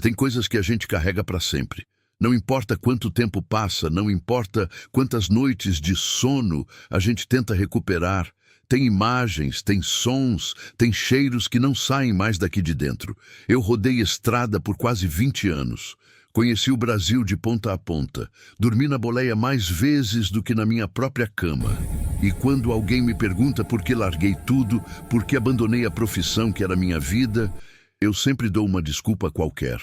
Tem coisas que a gente carrega para sempre. Não importa quanto tempo passa, não importa quantas noites de sono a gente tenta recuperar. Tem imagens, tem sons, tem cheiros que não saem mais daqui de dentro. Eu rodei estrada por quase 20 anos. Conheci o Brasil de ponta a ponta. Dormi na boleia mais vezes do que na minha própria cama. E quando alguém me pergunta por que larguei tudo, por que abandonei a profissão que era minha vida, eu sempre dou uma desculpa qualquer.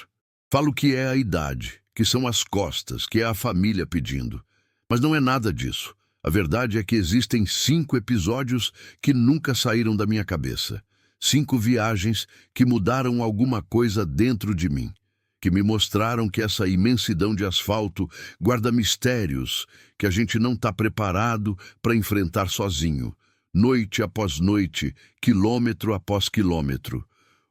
Falo que é a idade, que são as costas, que é a família pedindo. Mas não é nada disso. A verdade é que existem 5 episódios que nunca saíram da minha cabeça. 5 viagens que mudaram alguma coisa dentro de mim, que me mostraram que essa imensidão de asfalto guarda mistérios que a gente não está preparado para enfrentar sozinho, noite após noite, quilômetro após quilômetro.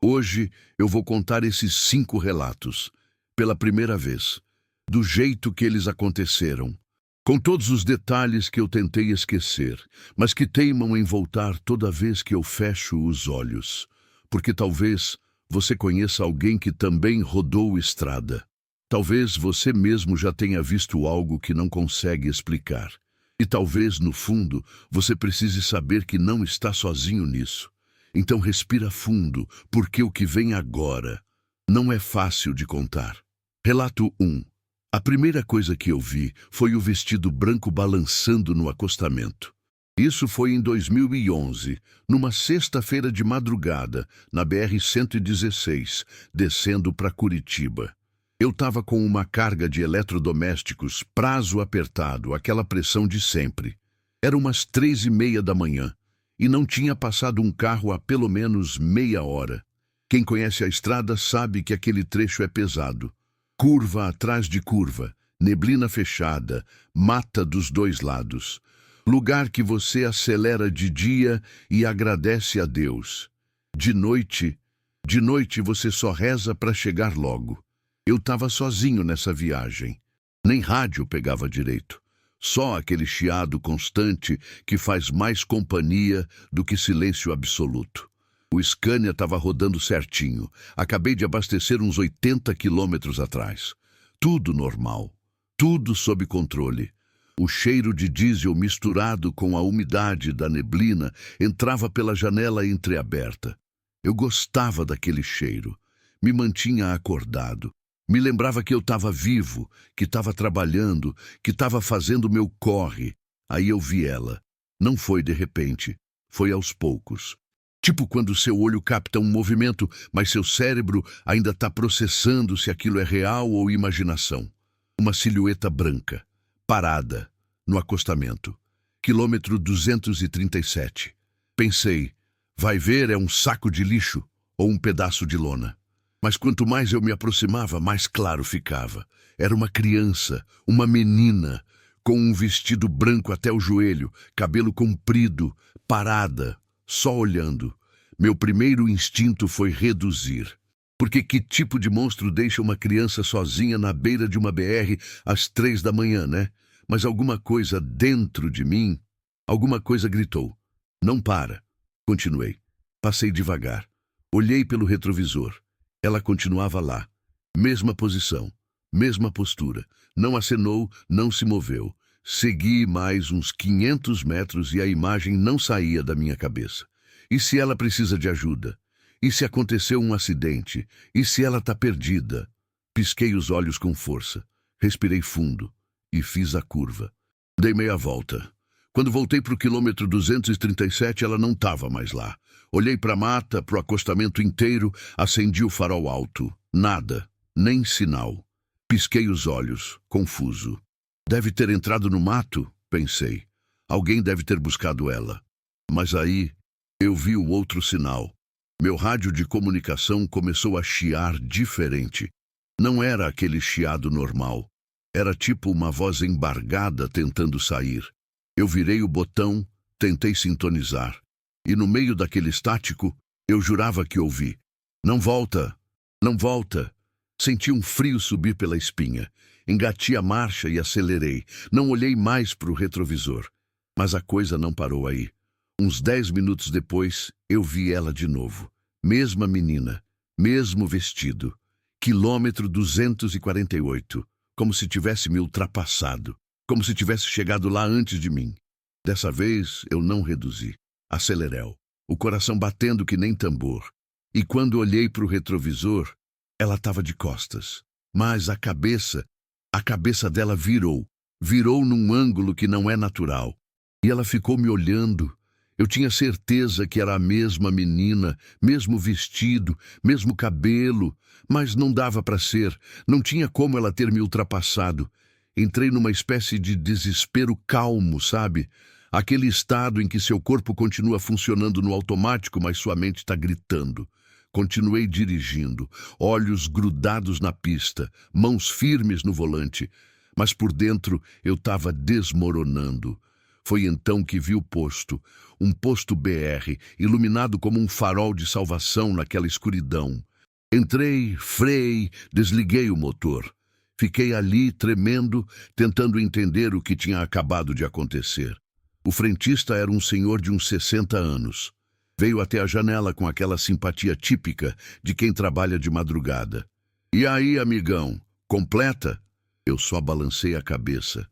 Hoje eu vou contar esses 5 relatos, pela primeira vez, do jeito que eles aconteceram, com todos os detalhes que eu tentei esquecer, mas que teimam em voltar toda vez que eu fecho os olhos, porque talvez você conheça alguém que também rodou estrada. Talvez você mesmo já tenha visto algo que não consegue explicar. E talvez, no fundo, você precise saber que não está sozinho nisso. Então respira fundo, porque o que vem agora não é fácil de contar. Relato 1. A primeira coisa que eu vi foi o vestido branco balançando no acostamento. Isso foi em 2011, numa sexta-feira de madrugada, na BR-116, descendo para Curitiba. Eu estava com uma carga de eletrodomésticos, prazo apertado, aquela pressão de sempre. Era umas 3h30 da manhã, e não tinha passado um carro há pelo menos meia hora. Quem conhece a estrada sabe que aquele trecho é pesado. Curva atrás de curva, neblina fechada, mata dos 2 lados. Lugar que você acelera de dia e agradece a Deus. De noite você só reza para chegar logo. Eu estava sozinho nessa viagem. Nem rádio pegava direito. Só aquele chiado constante que faz mais companhia do que silêncio absoluto. O Scania estava rodando certinho. Acabei de abastecer uns 80 quilômetros atrás. Tudo normal. Tudo sob controle. O cheiro de diesel misturado com a umidade da neblina entrava pela janela entreaberta. Eu gostava daquele cheiro. Me mantinha acordado. Me lembrava que eu estava vivo, que estava trabalhando, que estava fazendo meu corre. Aí eu vi ela. Não foi de repente. Foi aos poucos. Tipo quando seu olho capta um movimento, mas seu cérebro ainda está processando se aquilo é real ou imaginação. Uma silhueta branca, parada, no acostamento. Quilômetro 237. Pensei, vai ver, é um saco de lixo ou um pedaço de lona. Mas quanto mais eu me aproximava, mais claro ficava. Era uma criança, uma menina, com um vestido branco até o joelho, cabelo comprido, parada, só olhando. Meu primeiro instinto foi reduzir. Porque que tipo de monstro deixa uma criança sozinha na beira de uma BR às 3 da manhã, né? Mas alguma coisa dentro de mim, alguma coisa gritou. Não para. Continuei. Passei devagar. Olhei pelo retrovisor. Ela continuava lá. Mesma posição. Mesma postura. Não acenou, não se moveu. Segui mais uns 500 metros e a imagem não saía da minha cabeça. E se ela precisa de ajuda? E se aconteceu um acidente? E se ela está perdida? Pisquei os olhos com força. Respirei fundo e fiz a curva. Dei meia volta. Quando voltei para o quilômetro 237, ela não estava mais lá. Olhei para a mata, para o acostamento inteiro, acendi o farol alto. Nada, nem sinal. Pisquei os olhos, confuso. Deve ter entrado no mato, pensei. Alguém deve ter buscado ela. Mas aí eu vi o outro sinal. Meu rádio de comunicação começou a chiar diferente. Não era aquele chiado normal. Era tipo uma voz embargada tentando sair. Eu virei o botão, tentei sintonizar. E no meio daquele estático, eu jurava que ouvi. Não volta! Não volta! Senti um frio subir pela espinha. Engati a marcha e acelerei. Não olhei mais para o retrovisor. Mas a coisa não parou aí. Uns 10 minutos depois, eu vi ela de novo. Mesma menina, mesmo vestido. Quilômetro 248, como se tivesse me ultrapassado, como se tivesse chegado lá antes de mim. Dessa vez eu não reduzi. Acelerou, o coração batendo que nem tambor. E quando olhei para o retrovisor, ela estava de costas. Mas a cabeça dela virou num ângulo que não é natural. E ela ficou me olhando. Eu tinha certeza que era a mesma menina, mesmo vestido, mesmo cabelo, mas não dava para ser, não tinha como ela ter me ultrapassado. Entrei numa espécie de desespero calmo, sabe? Aquele estado em que seu corpo continua funcionando no automático, mas sua mente está gritando. Continuei dirigindo, olhos grudados na pista, mãos firmes no volante, mas por dentro eu estava desmoronando. Foi então que vi o posto, um posto BR, iluminado como um farol de salvação naquela escuridão. Entrei, freiei, desliguei o motor. Fiquei ali, tremendo, tentando entender o que tinha acabado de acontecer. O frentista era um senhor de uns 60 anos. Veio até a janela com aquela simpatia típica de quem trabalha de madrugada. "E aí, amigão, completa?" Eu só balancei a cabeça.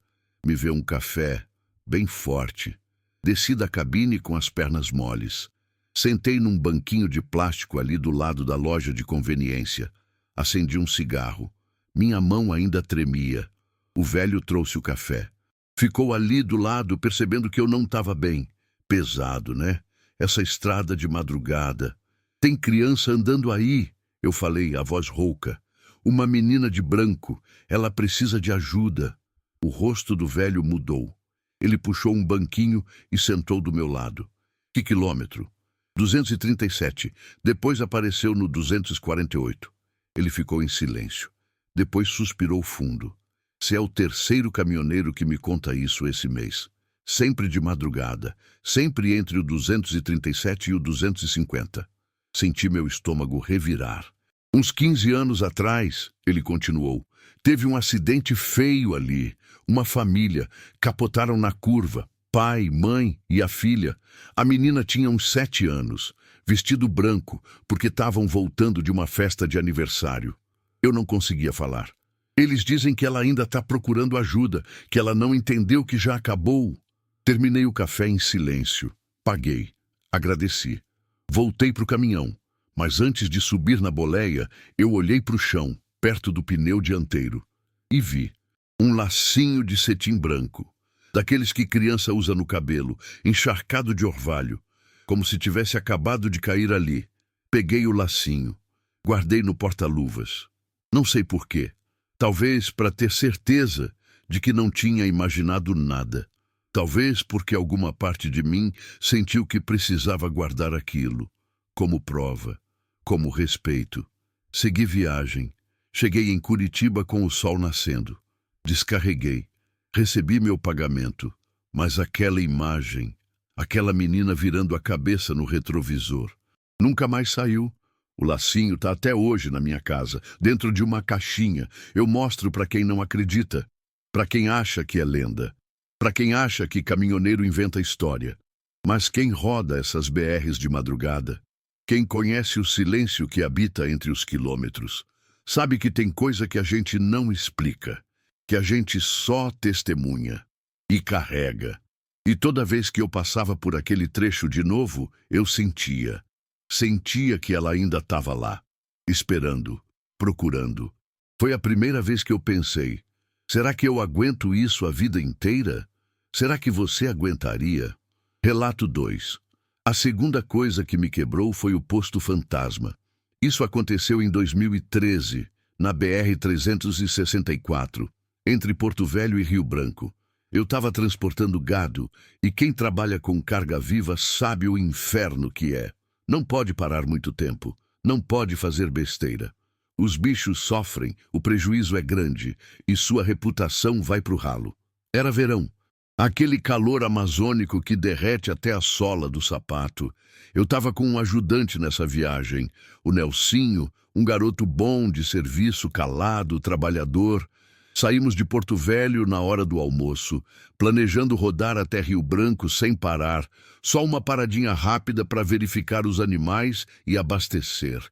Me veio um café, bem forte. Desci da cabine com as pernas moles. Sentei num banquinho de plástico ali do lado da loja de conveniência. Acendi um cigarro. Minha mão ainda tremia. O velho trouxe o café. Ficou ali do lado, percebendo que eu não estava bem. Pesado, né? Essa estrada de madrugada. "Tem criança andando aí", eu falei, a voz rouca. "Uma menina de branco. Ela precisa de ajuda." O rosto do velho mudou. Ele puxou um banquinho e sentou do meu lado. "Que quilômetro?" 237. Depois apareceu no 248. Ele ficou em silêncio. Depois suspirou fundo. "Você é o terceiro caminhoneiro que me conta isso esse mês. Sempre de madrugada. Sempre entre o 237 e o 250. Senti meu estômago revirar. "Uns 15 anos atrás", ele continuou, "teve um acidente feio ali. Uma família. Capotaram na curva. Pai, mãe e a filha. A menina tinha uns 7 anos. Vestido branco, porque estavam voltando de uma festa de aniversário. Eu não conseguia falar. Eles dizem que ela ainda está procurando ajuda, que ela não entendeu que já acabou." Terminei o café em silêncio. Paguei. Agradeci. Voltei para o caminhão. Mas antes de subir na boleia, eu olhei para o chão, perto do pneu dianteiro. E vi um lacinho de cetim branco, daqueles que criança usa no cabelo, encharcado de orvalho, como se tivesse acabado de cair ali. Peguei o lacinho, guardei no porta-luvas. Não sei por quê. Talvez para ter certeza de que não tinha imaginado nada. Talvez porque alguma parte de mim sentiu que precisava guardar aquilo, como prova, como respeito. Segui viagem. Cheguei em Curitiba com o sol nascendo. Descarreguei. Recebi meu pagamento. Mas aquela imagem, aquela menina virando a cabeça no retrovisor, nunca mais saiu. O lacinho está até hoje na minha casa, dentro de uma caixinha. Eu mostro para quem não acredita, para quem acha que é lenda, para quem acha que caminhoneiro inventa história. Mas quem roda essas BRs de madrugada, quem conhece o silêncio que habita entre os quilômetros, sabe que tem coisa que a gente não explica, que a gente só testemunha e carrega. E toda vez que eu passava por aquele trecho de novo, eu sentia que ela ainda estava lá, esperando, procurando. Foi a primeira vez que eu pensei, será que eu aguento isso a vida inteira? Será que você aguentaria? Relato 2. A segunda coisa que me quebrou foi o posto fantasma. Isso aconteceu em 2013, na BR-364, entre Porto Velho e Rio Branco. Eu estava transportando gado, e quem trabalha com carga viva sabe o inferno que é. Não pode parar muito tempo, não pode fazer besteira. Os bichos sofrem, o prejuízo é grande, e sua reputação vai pro ralo. Era verão. Aquele calor amazônico que derrete até a sola do sapato. Eu estava com um ajudante nessa viagem, o Nelsinho, um garoto bom de serviço, calado, trabalhador. Saímos de Porto Velho na hora do almoço, planejando rodar até Rio Branco sem parar, só uma paradinha rápida para verificar os animais e abastecer.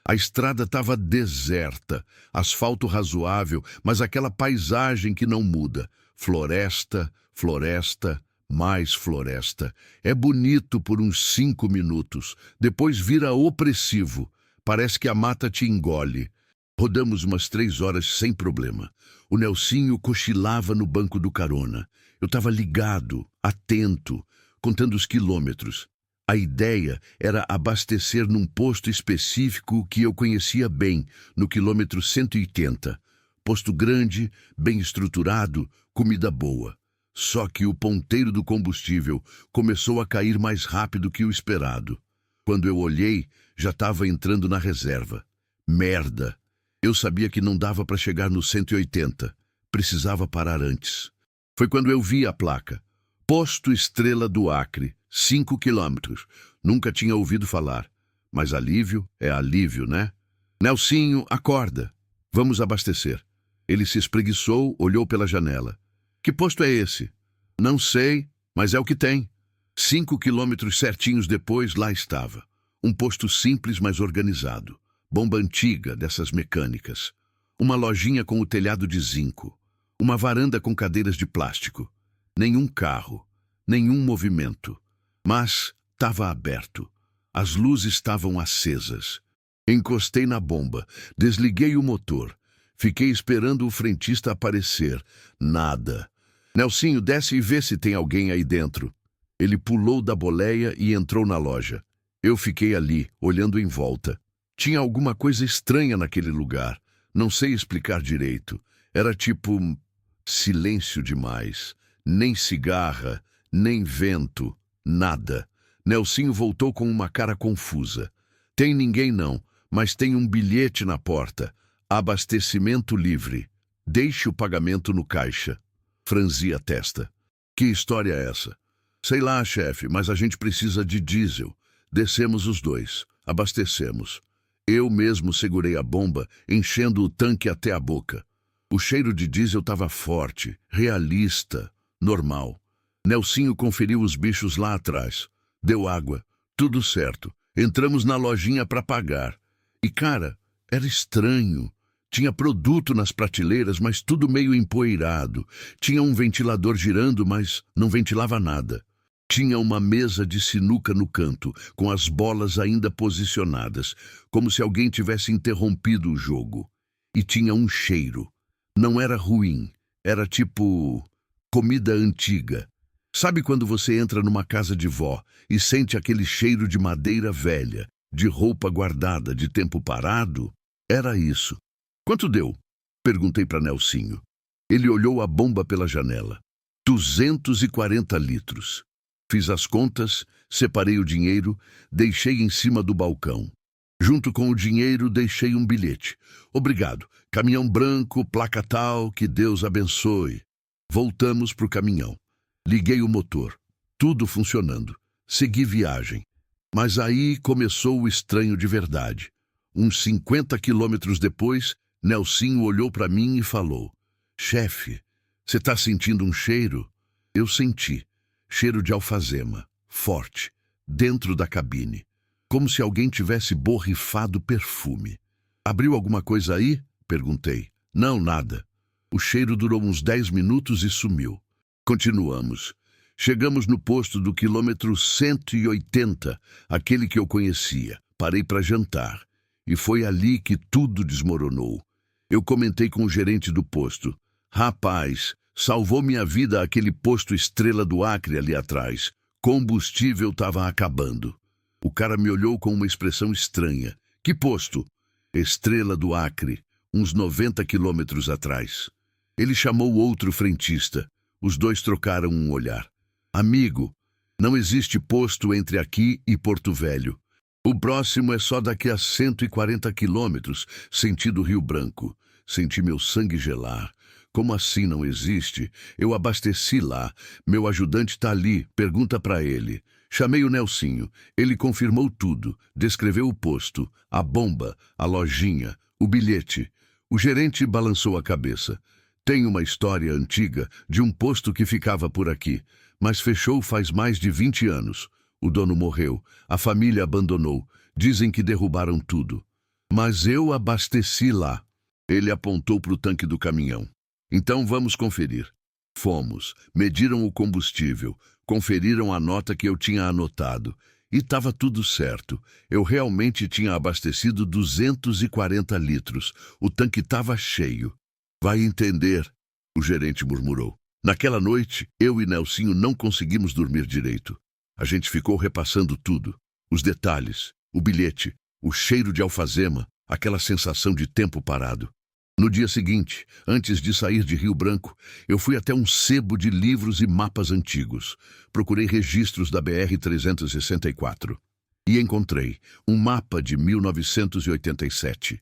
A estrada estava deserta, asfalto razoável, mas aquela paisagem que não muda. Floresta, floresta, mais floresta. É bonito por uns 5 minutos, depois vira opressivo. Parece que a mata te engole. Rodamos umas 3 horas sem problema. O Nelsinho cochilava no banco do carona. Eu estava ligado, atento, contando os quilômetros. A ideia era abastecer num posto específico que eu conhecia bem, no quilômetro 180. Posto grande, bem estruturado, comida boa. Só que o ponteiro do combustível começou a cair mais rápido que o esperado. Quando eu olhei, já estava entrando na reserva. Merda! Eu sabia que não dava para chegar no 180. Precisava parar antes. Foi quando eu vi a placa. Posto Estrela do Acre, 5 quilômetros. Nunca tinha ouvido falar. Mas alívio é alívio, né? Nelsinho, acorda. Vamos abastecer. Ele se espreguiçou, olhou pela janela. Que posto é esse? Não sei, mas é o que tem. 5 quilômetros certinhos depois, lá estava. Um posto simples, mas organizado. Bomba antiga, dessas mecânicas. Uma lojinha com o telhado de zinco. Uma varanda com cadeiras de plástico. Nenhum carro. Nenhum movimento. Mas estava aberto. As luzes estavam acesas. Encostei na bomba. Desliguei o motor. Fiquei esperando o frentista aparecer. Nada. Nelsinho, desce e vê se tem alguém aí dentro. Ele pulou da boleia e entrou na loja. Eu fiquei ali, olhando em volta. Tinha alguma coisa estranha naquele lugar. Não sei explicar direito. Era tipo silêncio demais. Nem cigarra, nem vento, nada. Nelsinho voltou com uma cara confusa. Tem ninguém não, mas tem um bilhete na porta. Abastecimento livre. Deixe o pagamento no caixa. Franzi a testa. Que história é essa? Sei lá, chefe, mas a gente precisa de diesel. Descemos os dois. Abastecemos. Eu mesmo segurei a bomba, enchendo o tanque até a boca. O cheiro de diesel estava forte, realista, normal. Nelsinho conferiu os bichos lá atrás. Deu água. Tudo certo. Entramos na lojinha para pagar. E, cara, era estranho. Tinha produto nas prateleiras, mas tudo meio empoeirado. Tinha um ventilador girando, mas não ventilava nada. Tinha uma mesa de sinuca no canto, com as bolas ainda posicionadas, como se alguém tivesse interrompido o jogo. E tinha um cheiro. Não era ruim. Era tipo comida antiga. Sabe quando você entra numa casa de vó e sente aquele cheiro de madeira velha, de roupa guardada, de tempo parado? Era isso. Quanto deu? Perguntei para Nelsinho. Ele olhou a bomba pela janela. 240 litros. Fiz as contas, separei o dinheiro, deixei em cima do balcão. Junto com o dinheiro, deixei um bilhete. Obrigado. Caminhão branco, placa tal, que Deus abençoe. Voltamos para o caminhão. Liguei o motor. Tudo funcionando. Segui viagem. Mas aí começou o estranho de verdade. Uns 50 quilômetros depois, Nelsinho olhou para mim e falou: Chefe, você está sentindo um cheiro? Eu senti. Cheiro de alfazema, forte, dentro da cabine. Como se alguém tivesse borrifado perfume. Abriu alguma coisa aí? Perguntei. Não, nada. O cheiro durou uns 10 minutos e sumiu. Continuamos. Chegamos no posto do quilômetro 180, aquele que eu conhecia. Parei para jantar. E foi ali que tudo desmoronou. Eu comentei com o gerente do posto. Rapaz, salvou minha vida aquele posto Estrela do Acre ali atrás. Combustível estava acabando. O cara me olhou com uma expressão estranha. Que posto? Estrela do Acre, uns 90 quilômetros atrás. Ele chamou outro frentista. Os dois trocaram um olhar. Amigo, não existe posto entre aqui e Porto Velho. O próximo é só daqui a 140 quilômetros, sentido Rio Branco. Senti meu sangue gelar. Como assim não existe? Eu abasteci lá. Meu ajudante está ali. Pergunta para ele. Chamei o Nelsinho. Ele confirmou tudo. Descreveu o posto, a bomba, a lojinha, o bilhete. O gerente balançou a cabeça. Tem uma história antiga de um posto que ficava por aqui, mas fechou faz mais de 20 anos. O dono morreu. A família abandonou. Dizem que derrubaram tudo. Mas eu abasteci lá. Ele apontou para o tanque do caminhão. Então vamos conferir. Fomos, mediram o combustível, conferiram a nota que eu tinha anotado. E estava tudo certo. Eu realmente tinha abastecido 240 litros. O tanque estava cheio. Vai entender, o gerente murmurou. Naquela noite, eu e Nelsinho não conseguimos dormir direito. A gente ficou repassando tudo. Os detalhes, o bilhete, o cheiro de alfazema, aquela sensação de tempo parado. No dia seguinte, antes de sair de Rio Branco, eu fui até um sebo de livros e mapas antigos. Procurei registros da BR-364 e encontrei um mapa de 1987.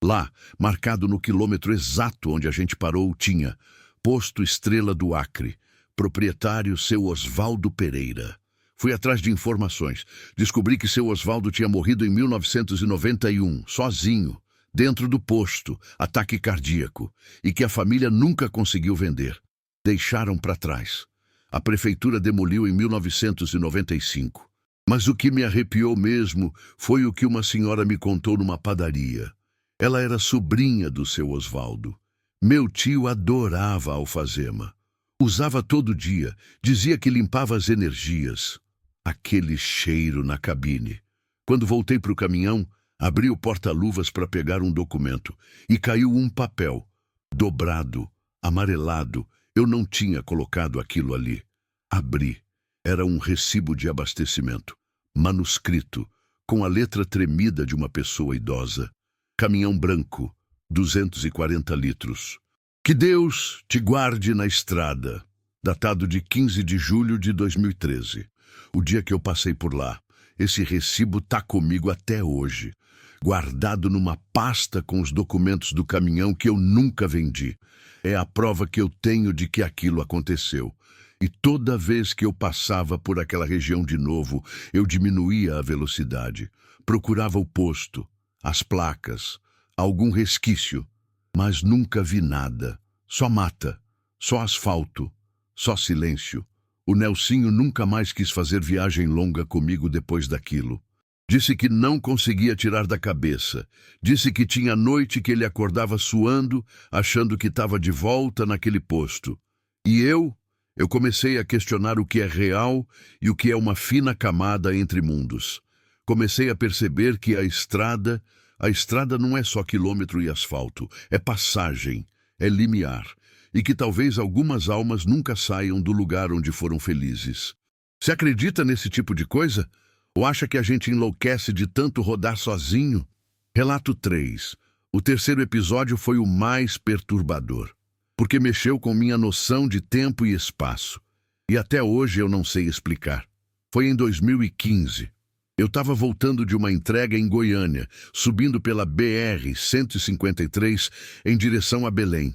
Lá, marcado no quilômetro exato onde a gente parou, tinha Posto Estrela do Acre, proprietário seu Osvaldo Pereira. Fui atrás de informações. Descobri que seu Osvaldo tinha morrido em 1991, sozinho, dentro do posto, ataque cardíaco, e que a família nunca conseguiu vender. Deixaram para trás. A prefeitura demoliu em 1995. Mas o que me arrepiou mesmo foi o que uma senhora me contou numa padaria. Ela era sobrinha do seu Osvaldo. Meu tio adorava a alfazema. Usava todo dia, dizia que limpava as energias. Aquele cheiro na cabine. Quando voltei para o caminhão, abri o porta-luvas para pegar um documento e caiu um papel, dobrado, amarelado. Eu não tinha colocado aquilo ali. Abri. Era um recibo de abastecimento, manuscrito, com a letra tremida de uma pessoa idosa. Caminhão branco, 240 litros. Que Deus te guarde na estrada. Datado de 15 de julho de 2013. O dia que eu passei por lá. Esse recibo tá comigo até hoje, guardado numa pasta com os documentos do caminhão que eu nunca vendi. É a prova que eu tenho de que aquilo aconteceu. E toda vez que eu passava por aquela região de novo, eu diminuía a velocidade. Procurava o posto, as placas, algum resquício, mas nunca vi nada. Só mata, só asfalto, só silêncio. O Nelsinho nunca mais quis fazer viagem longa comigo depois daquilo. Disse que não conseguia tirar da cabeça. Disse que tinha noite que ele acordava suando, achando que estava de volta naquele posto. E eu comecei a questionar o que é real e o que é uma fina camada entre mundos. Comecei a perceber que a estrada não é só quilômetro e asfalto, é passagem, é limiar. E que talvez algumas almas nunca saiam do lugar onde foram felizes. Você acredita nesse tipo de coisa? Ou acha que a gente enlouquece de tanto rodar sozinho? Relato 3. O terceiro episódio foi o mais perturbador, porque mexeu com minha noção de tempo e espaço. E até hoje eu não sei explicar. Foi em 2015. Eu estava voltando de uma entrega em Goiânia, subindo pela BR-153 em direção a Belém.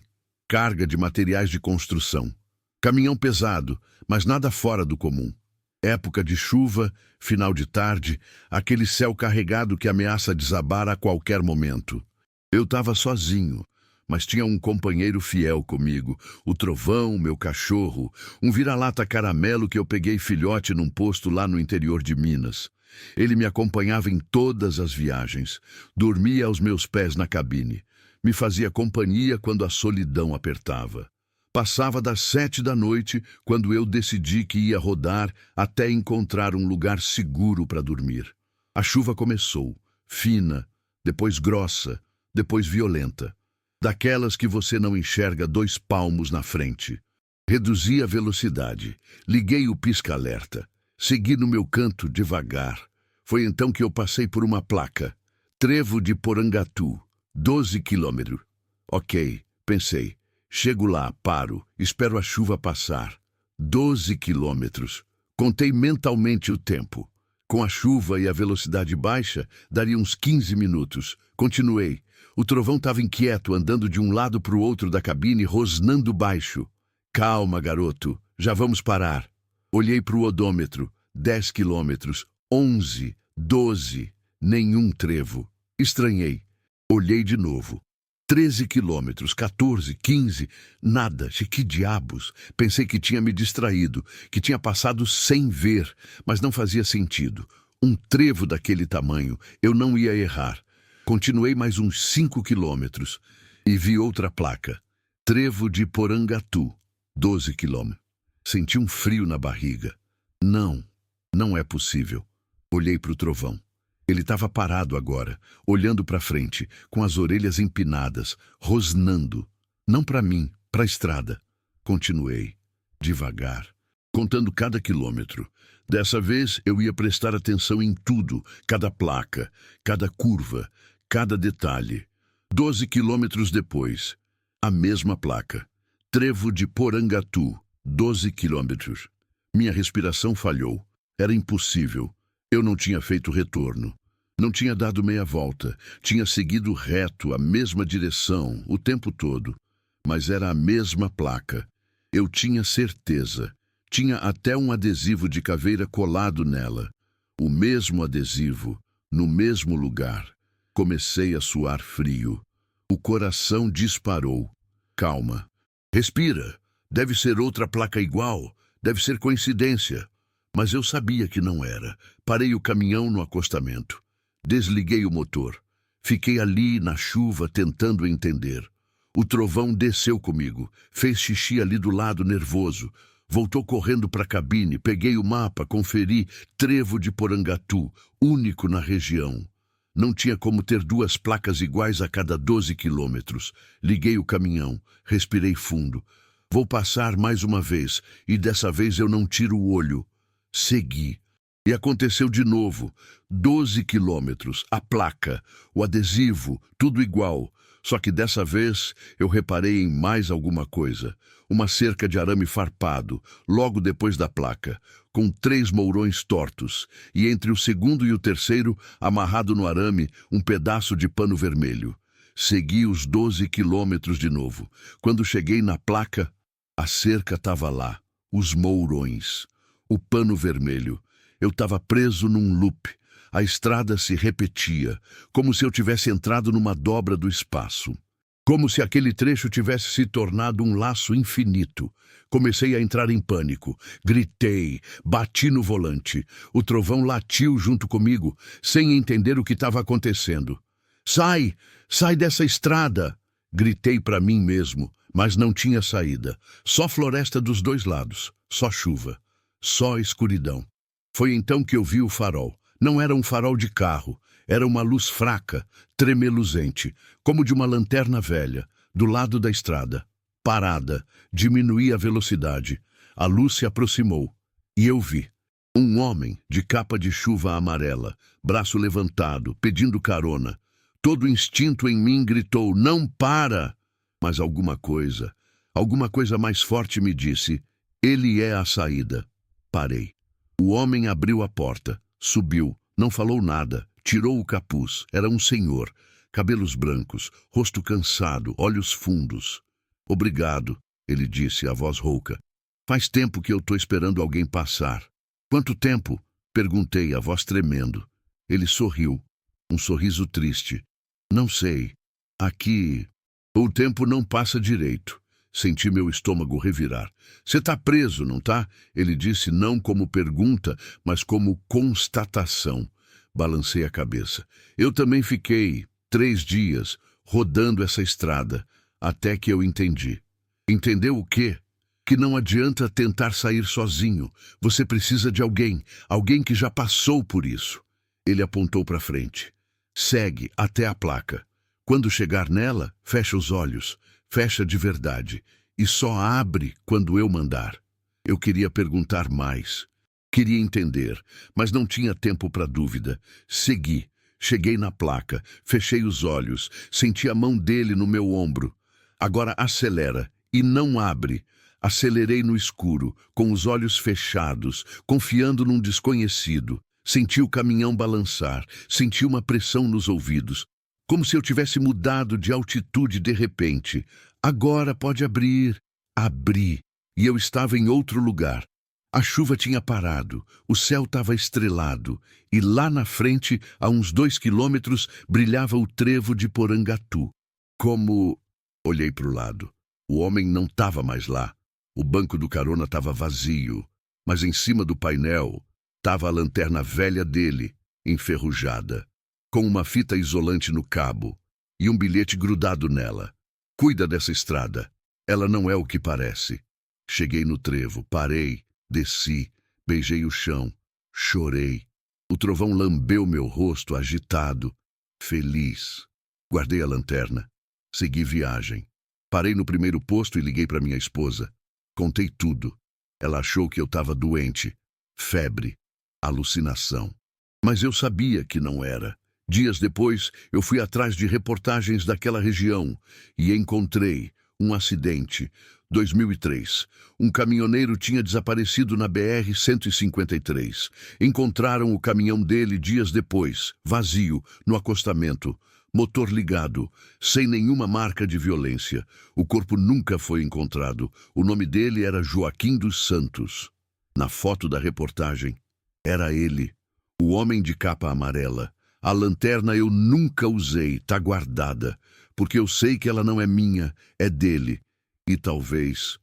Carga de materiais de construção. Caminhão pesado, mas nada fora do comum. Época de chuva, final de tarde, aquele céu carregado que ameaça desabar a qualquer momento. Eu estava sozinho, mas tinha um companheiro fiel comigo, o Trovão, meu cachorro, um vira-lata caramelo que eu peguei filhote num posto lá no interior de Minas. Ele me acompanhava em todas as viagens, dormia aos meus pés na cabine. Me fazia companhia quando a solidão apertava. Passava das 7 da noite, quando eu decidi que ia rodar até encontrar um lugar seguro para dormir. A chuva começou, fina, depois grossa, depois violenta. Daquelas que você não enxerga 2 palmos na frente. Reduzi a velocidade, liguei o pisca-alerta, segui no meu canto devagar. Foi então que eu passei por uma placa. Trevo de Porangatu. 12 quilômetros. Ok, pensei. Chego lá, paro, espero a chuva passar. 12 quilômetros. Contei mentalmente o tempo. Com a chuva e a velocidade baixa, daria uns 15 minutos. Continuei. O Trovão estava inquieto, andando de um lado para o outro da cabine, rosnando baixo. Calma, garoto, já vamos parar. Olhei para o odômetro. 10 quilômetros. 11, 12. Nenhum trevo. Estranhei. Olhei de novo. 13 quilômetros, 14, 15, nada. Que diabos? Pensei que tinha me distraído, que tinha passado sem ver, mas não fazia sentido. Um trevo daquele tamanho, eu não ia errar. Continuei mais uns 5 quilômetros e vi outra placa. Trevo de Porangatu, 12 quilômetros. Senti um frio na barriga. Não, não é possível. Olhei para o trovão. Ele estava parado agora, olhando para frente, com as orelhas empinadas, rosnando. Não para mim, para a estrada. Continuei, devagar, contando cada quilômetro. Dessa vez eu ia prestar atenção em tudo, cada placa, cada curva, cada detalhe. 12 quilômetros depois, a mesma placa. Trevo de Porangatu, 12 quilômetros. Minha respiração falhou. Era impossível. Eu não tinha feito retorno. Não tinha dado meia volta. Tinha seguido reto, a mesma direção, o tempo todo. Mas era a mesma placa. Eu tinha certeza. Tinha até um adesivo de caveira colado nela. O mesmo adesivo, no mesmo lugar. Comecei a suar frio. O coração disparou. Calma. Respira. Deve ser outra placa igual. Deve ser coincidência. Mas eu sabia que não era. Parei o caminhão no acostamento. Desliguei o motor. Fiquei ali na chuva tentando entender. O trovão desceu comigo. Fez xixi ali do lado, nervoso. Voltou correndo para a cabine. Peguei o mapa, conferi. Trevo de Porangatu, único na região. Não tinha como ter duas placas iguais a cada 12 quilômetros. Liguei o caminhão. Respirei fundo. Vou passar mais uma vez, e dessa vez eu não tiro o olho. Segui. E aconteceu de novo. 12 quilômetros, a placa, o adesivo, tudo igual. Só que dessa vez eu reparei em mais alguma coisa. Uma cerca de arame farpado, logo depois da placa, com 3 mourões tortos, e entre o segundo e o terceiro, amarrado no arame, um pedaço de pano vermelho. Segui os 12 quilômetros de novo. Quando cheguei na placa, a cerca estava lá, os mourões, o pano vermelho. Eu estava preso num loop. A estrada se repetia, como se eu tivesse entrado numa dobra do espaço. Como se aquele trecho tivesse se tornado um laço infinito. Comecei a entrar em pânico. Gritei, bati no volante. O trovão latiu junto comigo, sem entender o que estava acontecendo. Sai! Sai dessa estrada! Gritei para mim mesmo, mas não tinha saída. Só floresta dos dois lados, só chuva, só escuridão. Foi então que eu vi o farol. Não era um farol de carro, era uma luz fraca, tremeluzente, como de uma lanterna velha, do lado da estrada. Parada, diminuí a velocidade. A luz se aproximou, e eu vi. Um homem, de capa de chuva amarela, braço levantado, pedindo carona. Todo instinto em mim gritou, não para! Mas alguma coisa mais forte me disse, ele é a saída. Parei. O homem abriu a porta, subiu, não falou nada, tirou o capuz. Era um senhor, cabelos brancos, rosto cansado, olhos fundos. Obrigado, ele disse, a voz rouca. Faz tempo que eu estou esperando alguém passar. Quanto tempo? Perguntei, a voz tremendo. Ele sorriu, um sorriso triste. Não sei. Aqui, o tempo não passa direito. Senti meu estômago revirar. Você tá preso, não tá? Ele disse não como pergunta, mas como constatação. Balancei a cabeça. Eu também fiquei 3 dias rodando essa estrada, até que eu entendi. Entendeu o quê? Que não adianta tentar sair sozinho. Você precisa de alguém que já passou por isso. Ele apontou para frente. Segue até a placa. Quando chegar nela, fecha os olhos. Fecha de verdade, e só abre quando eu mandar. Eu queria perguntar mais. Queria entender, mas não tinha tempo para dúvida. Segui. Cheguei na placa, fechei os olhos, senti a mão dele no meu ombro. Agora acelera, e não abre. Acelerei no escuro, com os olhos fechados, confiando num desconhecido. Senti o caminhão balançar, senti uma pressão nos ouvidos. Como se eu tivesse mudado de altitude de repente. Agora pode abrir. Abri. E eu estava em outro lugar. A chuva tinha parado. O céu estava estrelado. E lá na frente, a uns 2 quilômetros, brilhava o trevo de Porangatu. Como... Olhei para o lado. O homem não estava mais lá. O banco do carona estava vazio. Mas em cima do painel estava a lanterna velha dele, enferrujada. com uma fita isolante no cabo e um bilhete grudado nela. Cuida dessa estrada. Ela não é o que parece. Cheguei no trevo, parei, desci, beijei o chão, chorei. O trovão lambeu meu rosto agitado, feliz. Guardei a lanterna. Segui viagem. Parei no primeiro posto e liguei para minha esposa. Contei tudo. Ela achou que eu estava doente. Febre. Alucinação. Mas eu sabia que não era. Dias depois, eu fui atrás de reportagens daquela região e encontrei um acidente. 2003. Um caminhoneiro tinha desaparecido na BR-153. Encontraram o caminhão dele dias depois, vazio, no acostamento. Motor ligado, sem nenhuma marca de violência. O corpo nunca foi encontrado. O nome dele era Joaquim dos Santos. Na foto da reportagem, era ele, o homem de capa amarela. A lanterna eu nunca usei, tá guardada, porque eu sei que ela não é minha, é dele. E talvez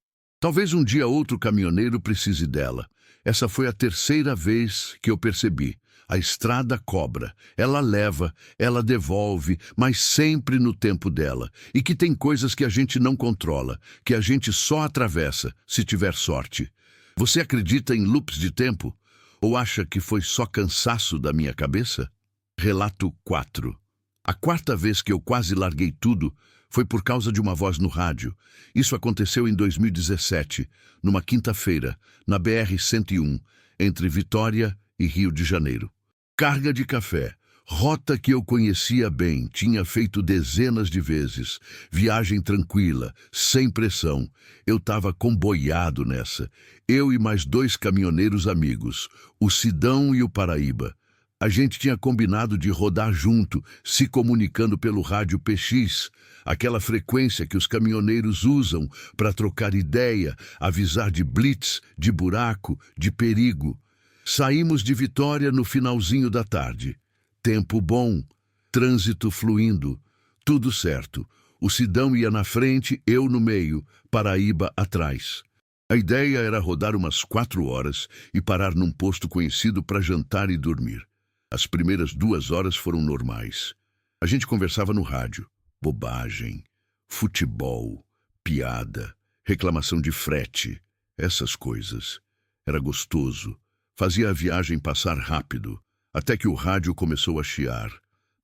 um dia outro caminhoneiro precise dela. Essa foi a terceira vez que eu percebi. A estrada cobra, ela leva, ela devolve, mas sempre no tempo dela. E que tem coisas que a gente não controla, que a gente só atravessa, se tiver sorte. Você acredita em loops de tempo? Ou acha que foi só cansaço da minha cabeça? Relato 4. A quarta vez que eu quase larguei tudo foi por causa de uma voz no rádio. Isso aconteceu em 2017, numa quinta-feira, na BR-101, entre Vitória e Rio de Janeiro. Carga de café, rota que eu conhecia bem, tinha feito dezenas de vezes. Viagem tranquila, sem pressão. Eu estava comboiado nessa. Eu e mais 2 caminhoneiros amigos, o Sidão e o Paraíba. A gente tinha combinado de rodar junto, se comunicando pelo rádio PX, aquela frequência que os caminhoneiros usam para trocar ideia, avisar de blitz, de buraco, de perigo. Saímos de Vitória no finalzinho da tarde. Tempo bom, trânsito fluindo, tudo certo. O Sidão ia na frente, eu no meio, Paraíba atrás. A ideia era rodar umas 4 horas e parar num posto conhecido para jantar e dormir. As primeiras 2 horas foram normais. A gente conversava no rádio. Bobagem, futebol, piada, reclamação de frete, essas coisas. Era gostoso. Fazia a viagem passar rápido, até que o rádio começou a chiar.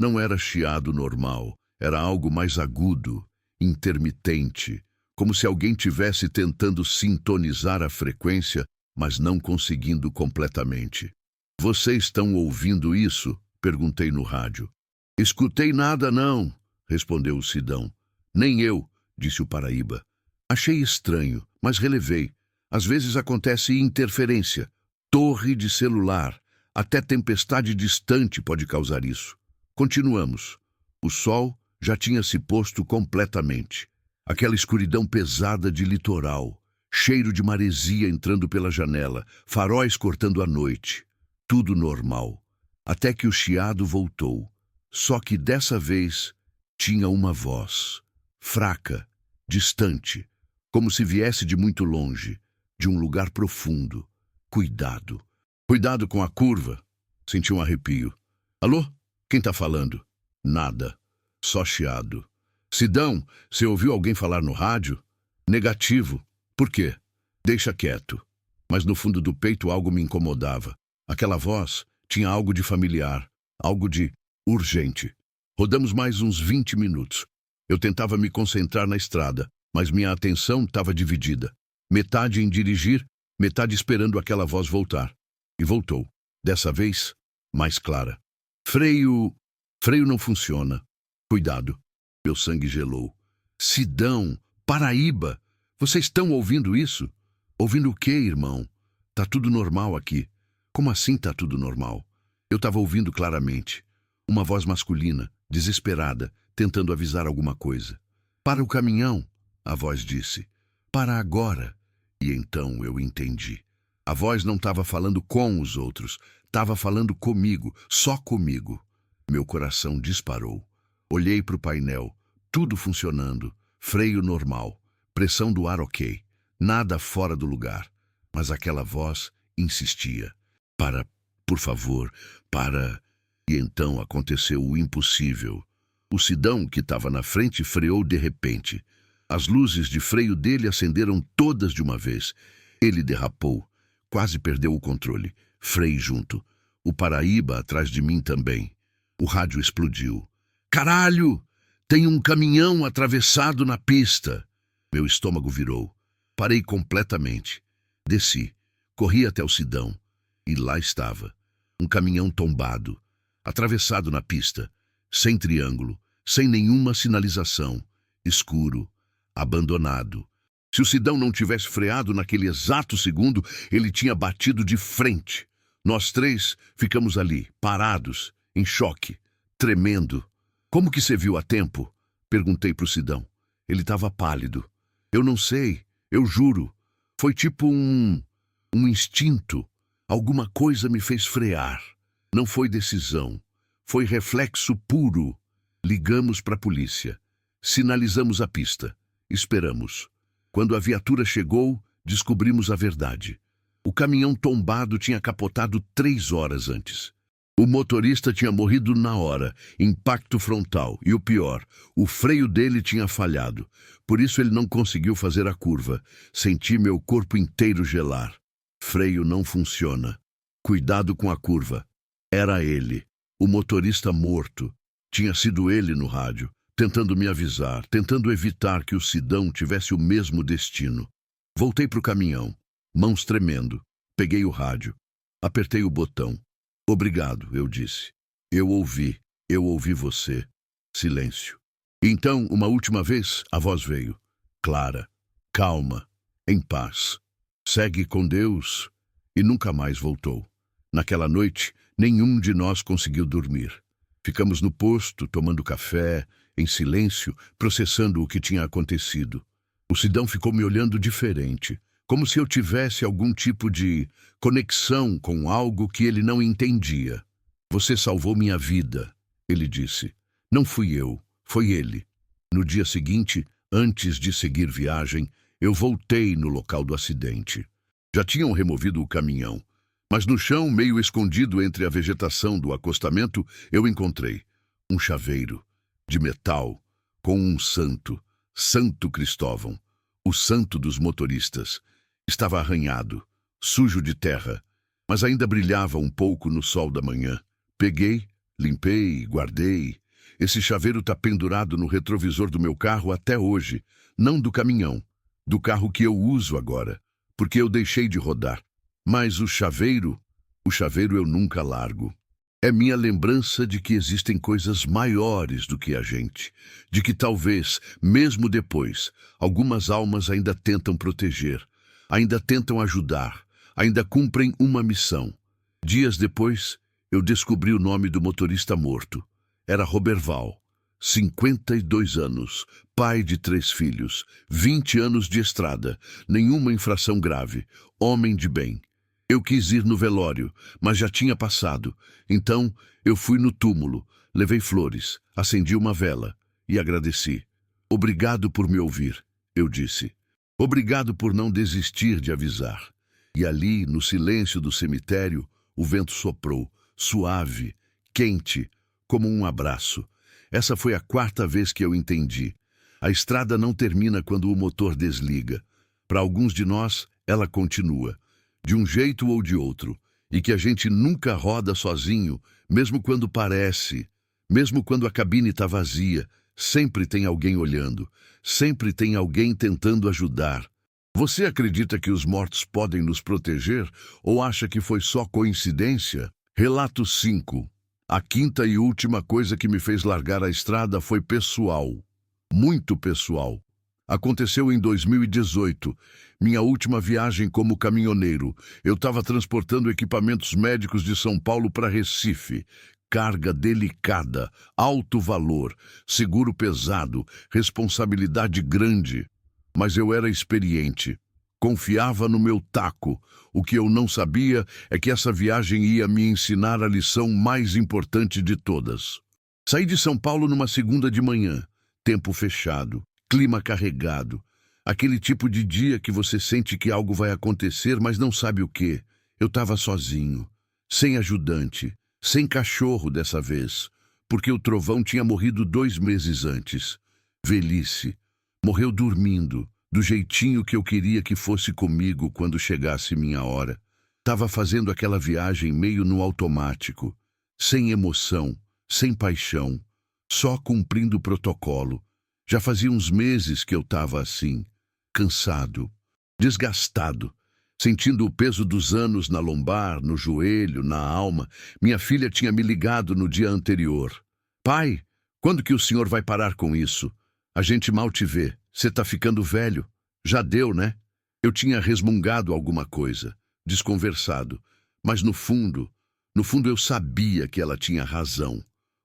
Não era chiado normal, era algo mais agudo, intermitente, como se alguém tivesse tentando sintonizar a frequência, mas não conseguindo completamente. Vocês estão ouvindo isso? Perguntei no rádio. Escutei nada não, respondeu o Sidão. Nem eu, disse o Paraíba. Achei estranho, mas relevei. Às vezes acontece interferência. Torre de celular, até tempestade distante pode causar isso. Continuamos. O sol já tinha se posto completamente. Aquela escuridão pesada de litoral, cheiro de maresia entrando pela janela, faróis cortando a noite. Tudo normal. Até que o chiado voltou. Só que dessa vez tinha uma voz, fraca, distante, como se viesse de muito longe, de um lugar profundo. Cuidado. Cuidado com a curva. Senti um arrepio. Alô? Quem tá falando? Nada. Só chiado. Sidão, você ouviu alguém falar no rádio? Negativo. Por quê? Deixa quieto. Mas no fundo do peito algo me incomodava. Aquela voz tinha algo de familiar, algo de urgente. Rodamos mais uns 20 minutos. Eu tentava me concentrar na estrada, mas minha atenção estava dividida. Metade em dirigir, metade esperando aquela voz voltar. E voltou. Dessa vez, mais clara. Freio não funciona. Cuidado. Meu sangue gelou. Sidão, Paraíba, vocês estão ouvindo isso? Ouvindo o quê, irmão? Tá tudo normal aqui. Como assim tá tudo normal? Eu estava ouvindo claramente. Uma voz masculina, desesperada, tentando avisar alguma coisa. Para o caminhão, a voz disse. Para agora. E então eu entendi. A voz não estava falando com os outros, estava falando comigo, só comigo. Meu coração disparou. Olhei para o painel, tudo funcionando, freio normal, pressão do ar ok, nada fora do lugar. Mas aquela voz insistia. Para, por favor, para. E então aconteceu o impossível. O Sidão, que estava na frente, freou de repente. As luzes de freio dele acenderam todas de uma vez. Ele derrapou. Quase perdeu o controle. Frei junto. O Paraíba atrás de mim também. O rádio explodiu. Caralho! Tem um caminhão atravessado na pista. Meu estômago virou. Parei completamente. Desci. Corri até o Sidão. E lá estava. Um caminhão tombado. Atravessado na pista. Sem triângulo. Sem nenhuma sinalização. Escuro. Abandonado. Se o Sidão não tivesse freado naquele exato segundo, ele tinha batido de frente. Nós três ficamos ali, parados, em choque, tremendo. Como que você viu a tempo? Perguntei pro Sidão. Ele estava pálido. Eu não sei, eu juro. Foi tipo um instinto. Alguma coisa me fez frear. Não foi decisão. Foi reflexo puro. Ligamos para a polícia. Sinalizamos a pista. Esperamos. Quando a viatura chegou, descobrimos a verdade. O caminhão tombado tinha capotado 3 horas antes. O motorista tinha morrido na hora, impacto frontal. E o pior, o freio dele tinha falhado. Por isso ele não conseguiu fazer a curva. Senti meu corpo inteiro gelar. Freio não funciona. Cuidado com a curva. Era ele, o motorista morto. Tinha sido ele no rádio, tentando me avisar, tentando evitar que o Sidão tivesse o mesmo destino. Voltei para o caminhão, mãos tremendo. Peguei o rádio, apertei o botão. Obrigado, eu disse. Eu ouvi você. Silêncio. Então, uma última vez, a voz veio. Clara, calma, em paz. Segue com Deus. E nunca mais voltou. Naquela noite, nenhum de nós conseguiu dormir. Ficamos no posto, tomando café, em silêncio, processando o que tinha acontecido. O Sidão ficou me olhando diferente, como se eu tivesse algum tipo de conexão com algo que ele não entendia. Você salvou minha vida, ele disse. Não fui eu, foi ele. No dia seguinte, antes de seguir viagem, eu voltei no local do acidente. Já tinham removido o caminhão, mas no chão, meio escondido entre a vegetação do acostamento, eu encontrei um chaveiro de metal com um santo, Santo Cristóvão, o santo dos motoristas. Estava arranhado, sujo de terra, mas ainda brilhava um pouco no sol da manhã. Peguei, limpei, guardei. Esse chaveiro está pendurado no retrovisor do meu carro até hoje, não do caminhão, do carro que eu uso agora, porque eu deixei de rodar. Mas o chaveiro eu nunca largo. É minha lembrança de que existem coisas maiores do que a gente, de que talvez, mesmo depois, algumas almas ainda tentam proteger, ainda tentam ajudar, ainda cumprem uma missão. Dias depois, eu descobri o nome do motorista morto. Era Roberval, 52 anos, pai de 3 filhos, 20 anos de estrada, nenhuma infração grave, homem de bem. Eu quis ir no velório, mas já tinha passado. Então, eu fui no túmulo, levei flores, acendi uma vela e agradeci. Obrigado por me ouvir, eu disse. Obrigado por não desistir de avisar. E ali, no silêncio do cemitério, o vento soprou, suave, quente, como um abraço. Essa foi a 4ª vez que eu entendi. A estrada não termina quando o motor desliga. Para alguns de nós, ela continua, de um jeito ou de outro, e que a gente nunca roda sozinho, mesmo quando parece, mesmo quando a cabine está vazia, sempre tem alguém olhando, sempre tem alguém tentando ajudar. Você acredita que os mortos podem nos proteger ou acha que foi só coincidência? Relato 5. A 5ª e última coisa que me fez largar a estrada foi pessoal, muito pessoal. Aconteceu em 2018, minha última viagem como caminhoneiro. Eu estava transportando equipamentos médicos de São Paulo para Recife. Carga delicada, alto valor, seguro pesado, responsabilidade grande. Mas eu era experiente. Confiava no meu taco. O que eu não sabia é que essa viagem ia me ensinar a lição mais importante de todas. Saí de São Paulo numa segunda de manhã, tempo fechado. Clima carregado, aquele tipo de dia que você sente que algo vai acontecer, mas não sabe o quê. Eu estava sozinho, sem ajudante, Sem cachorro dessa vez, porque o trovão tinha morrido 2 meses antes. Velhice. Morreu dormindo, do jeitinho que eu queria que fosse comigo quando chegasse minha hora. Tava fazendo aquela viagem meio no automático, sem emoção, sem paixão, só cumprindo o protocolo. Já fazia uns meses que eu tava assim, cansado, desgastado, sentindo o peso dos anos na lombar, no joelho, na alma. Minha filha tinha me ligado no dia anterior. Pai, quando que o senhor vai parar com isso? A gente mal te vê. Você tá ficando velho. Já deu, né? Eu tinha resmungado alguma coisa, desconversado. Mas no fundo eu sabia que ela tinha razão.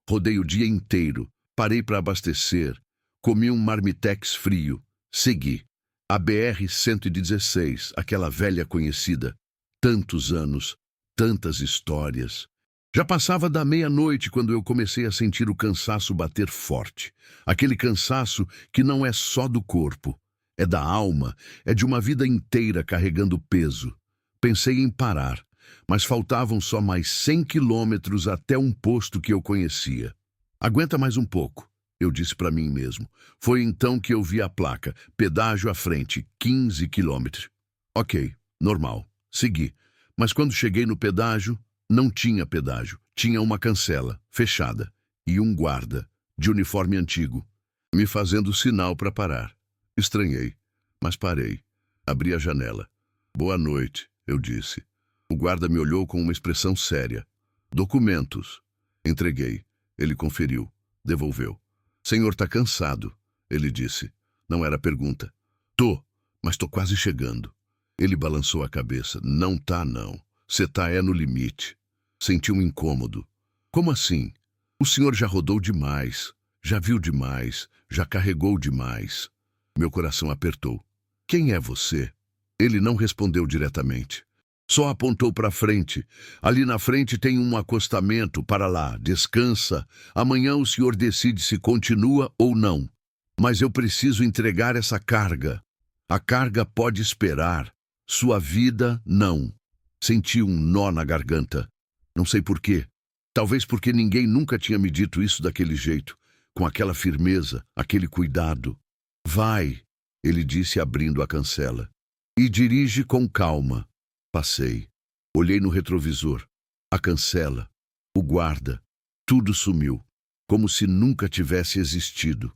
Rodei o dia inteiro, parei para abastecer, comi um marmitex frio, segui. A BR-116, aquela velha conhecida. Tantos anos, tantas histórias. Já passava da meia-noite quando eu comecei a sentir o cansaço bater forte. Aquele cansaço que não é só do corpo, é da alma, é de uma vida inteira carregando peso. Pensei em parar, mas faltavam só mais 100 quilômetros até um posto que eu conhecia. Aguenta mais um pouco, eu disse para mim mesmo. Foi então que eu vi a placa, pedágio à frente, 15 quilômetros. Ok, normal, segui. Mas quando cheguei no pedágio, não tinha pedágio. Tinha uma cancela, fechada, e um guarda, de uniforme antigo, me fazendo sinal para parar. Estranhei, mas parei. Abri a janela. Boa noite, eu disse. O guarda me olhou com uma expressão séria. Documentos. Entreguei. Ele conferiu. Devolveu. Senhor tá cansado, ele disse. Não era pergunta. Tô, mas tô quase chegando. Ele balançou a cabeça. Não tá, não. Cê tá no limite. Senti um incômodo. Como assim? O senhor já rodou demais, já viu demais, já carregou demais. Meu coração apertou. Quem é você? Ele não respondeu diretamente. Só apontou para frente. Ali na frente tem um acostamento, para lá, descansa. Amanhã o senhor decide se continua ou não. Mas eu preciso entregar essa carga. A carga pode esperar. Sua vida, não. Senti um nó na garganta. Não sei por quê. Talvez porque ninguém nunca tinha me dito isso daquele jeito, com aquela firmeza, aquele cuidado. Vai, ele disse abrindo a cancela. E dirige com calma. Passei. Olhei no retrovisor. A cancela. O guarda. Tudo sumiu. Como se nunca tivesse existido.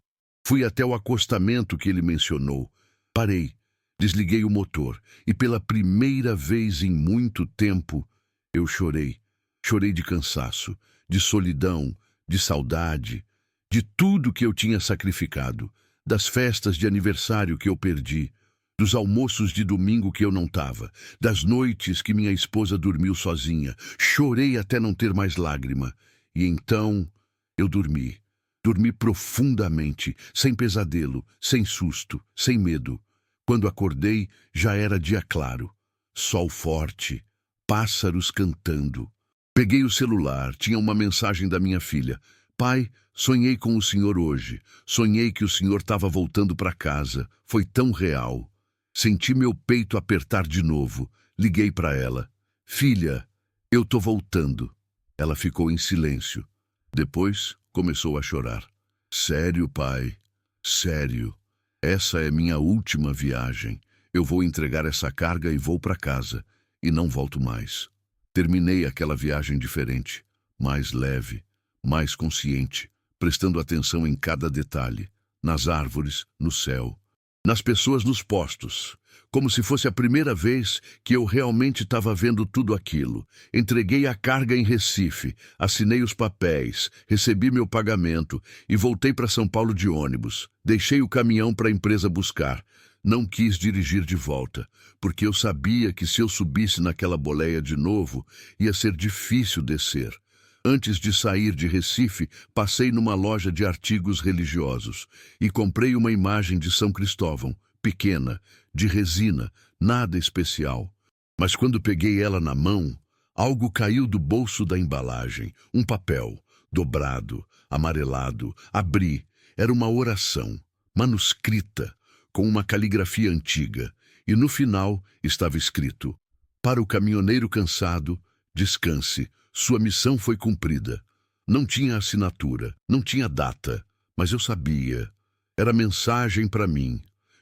Fui até o acostamento que ele mencionou. Parei. Desliguei o motor. E pela primeira vez em muito tempo, eu chorei. Chorei de cansaço, de solidão, de saudade, de tudo que eu tinha sacrificado, das festas de aniversário que eu perdi, dos almoços de domingo que eu não tava, das noites que minha esposa dormiu sozinha. Chorei até não ter mais lágrima. E então eu dormi. Dormi profundamente, sem pesadelo, sem susto, sem medo. Quando acordei, já era dia claro. Sol forte, pássaros cantando. Peguei o celular, tinha uma mensagem da minha filha. Pai, sonhei com o senhor hoje. Sonhei que o senhor estava voltando para casa. Foi tão real. Senti meu peito apertar de novo. Liguei para ela. Filha, eu tô voltando. Ela ficou em silêncio. Depois começou a chorar. Sério, pai? Sério. Essa é minha última viagem. Eu vou entregar essa carga e vou para casa. E não volto mais. Terminei aquela viagem diferente, mais leve, mais consciente, prestando atenção em cada detalhe, nas árvores, no céu, nas pessoas nos postos, como se fosse a primeira vez que eu realmente estava vendo tudo aquilo. Entreguei a carga em Recife, assinei os papéis, recebi meu pagamento e voltei para São Paulo de ônibus. Deixei o caminhão para a empresa buscar. Não quis dirigir de volta, porque eu sabia que se eu subisse naquela boleia de novo, ia ser difícil descer. Antes de sair de Recife, passei numa loja de artigos religiosos e comprei uma imagem de São Cristóvão, pequena, de resina, nada especial. Mas quando peguei ela na mão, algo caiu do bolso da embalagem, um papel, dobrado, amarelado. Abri, era uma oração, manuscrita, com uma caligrafia antiga, e no final estava escrito: para o caminhoneiro cansado, descanse, Sua missão foi cumprida. Não tinha assinatura, não tinha data, mas eu sabia. Era mensagem para mim.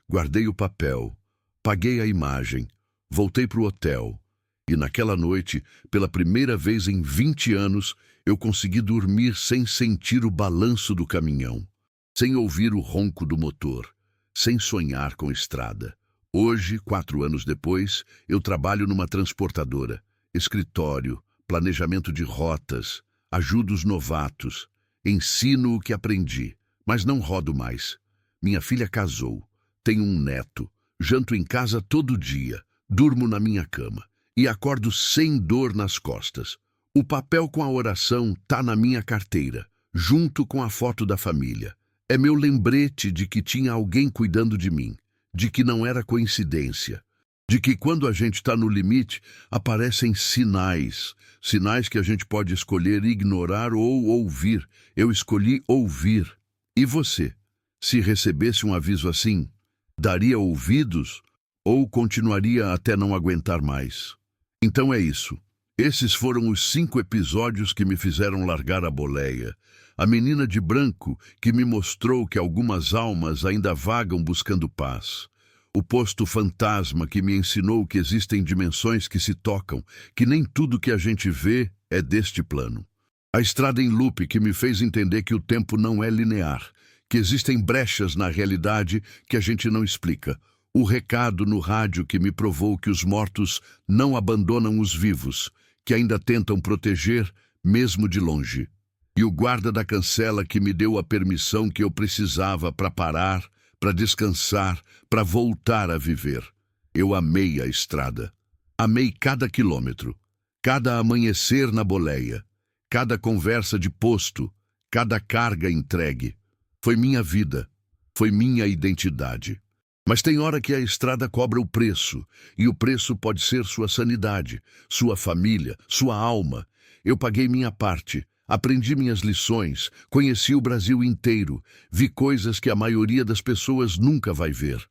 Guardei o papel, paguei a imagem, voltei para o hotel. E naquela noite, pela primeira vez em 20 anos, eu consegui dormir sem sentir o balanço do caminhão, sem ouvir o ronco do motor, sem sonhar com estrada. Hoje, 4 anos depois, eu trabalho numa transportadora, escritório, planejamento de rotas, ajudo os novatos, ensino o que aprendi, mas não rodo mais. Minha filha casou, tenho um neto, janto em casa todo dia, durmo na minha cama e acordo sem dor nas costas. O papel com a oração tá na minha carteira, junto com a foto da família. É meu lembrete de que tinha alguém cuidando de mim, de que não era coincidência, de que quando a gente está no limite, aparecem sinais, sinais que a gente pode escolher ignorar ou ouvir. Eu escolhi ouvir. E você, se recebesse um aviso assim, daria ouvidos ou continuaria até não aguentar mais? Então é isso. Esses foram os 5 episódios que me fizeram largar a boleia. A menina de branco que me mostrou que algumas almas ainda vagam buscando paz. O posto fantasma que me ensinou que existem dimensões que se tocam, que nem tudo que a gente vê é deste plano. A estrada em loop que me fez entender que o tempo não é linear, que existem brechas na realidade que a gente não explica. O recado no rádio que me provou que os mortos não abandonam os vivos, que ainda tentam proteger, mesmo de longe. E o guarda da cancela que me deu a permissão que eu precisava para parar, para descansar, para voltar a viver. Eu amei a estrada. Amei cada quilômetro, cada amanhecer na boleia, cada conversa de posto, cada carga entregue. Foi minha vida, foi minha identidade. Mas tem hora que a estrada cobra o preço, e o preço pode ser sua sanidade, sua família, sua alma. Eu paguei minha parte, aprendi minhas lições, conheci o Brasil inteiro, vi coisas que a maioria das pessoas nunca vai ver.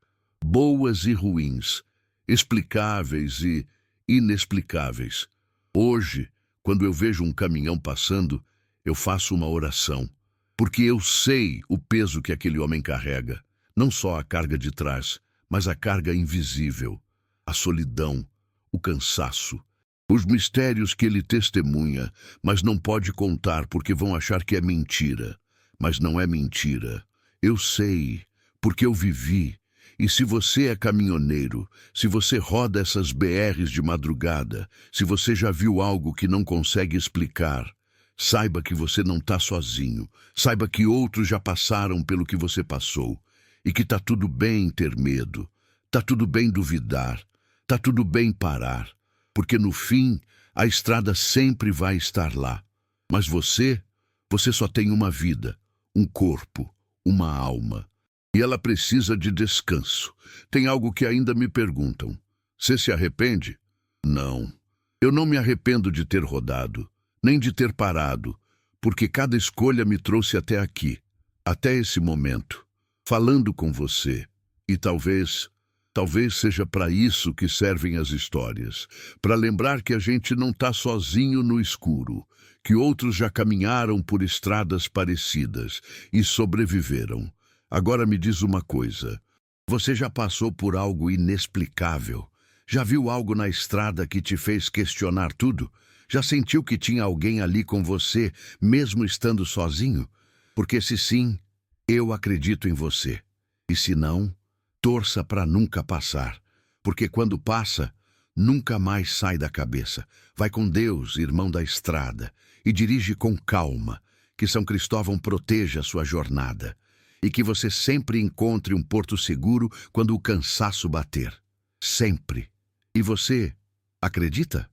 Boas e ruins, explicáveis e inexplicáveis. Hoje, quando eu vejo um caminhão passando, eu faço uma oração, porque eu sei o peso que aquele homem carrega. Não só a carga de trás, mas a carga invisível, a solidão, o cansaço, os mistérios que ele testemunha, mas não pode contar porque vão achar que é mentira. Mas não é mentira. Eu sei, porque eu vivi. E se você é caminhoneiro, se você roda essas BRs de madrugada, se você já viu algo que não consegue explicar, saiba que você não está sozinho. Saiba que outros já passaram pelo que você passou. E que tá tudo bem ter medo, tá tudo bem duvidar, tá tudo bem parar, porque no fim a estrada sempre vai estar lá. Mas você só tem uma vida, um corpo, uma alma. E ela precisa de descanso. Tem algo que ainda me perguntam. Você se arrepende? Não. Eu não me arrependo de ter rodado, nem de ter parado, porque cada escolha me trouxe até aqui, até esse momento. Falando com você, e talvez seja para isso que servem as histórias, para lembrar que a gente não está sozinho no escuro, que outros já caminharam por estradas parecidas e sobreviveram. Agora me diz uma coisa, você já passou por algo inexplicável? Já viu algo na estrada que te fez questionar tudo? Já sentiu que tinha alguém ali com você, mesmo estando sozinho? Porque se sim, eu acredito em você. E se não, torça para nunca passar. Porque quando passa, nunca mais sai da cabeça. Vai com Deus, irmão da estrada, e dirige com calma. Que São Cristóvão proteja a sua jornada. E que você sempre encontre um porto seguro quando o cansaço bater. Sempre. E você acredita?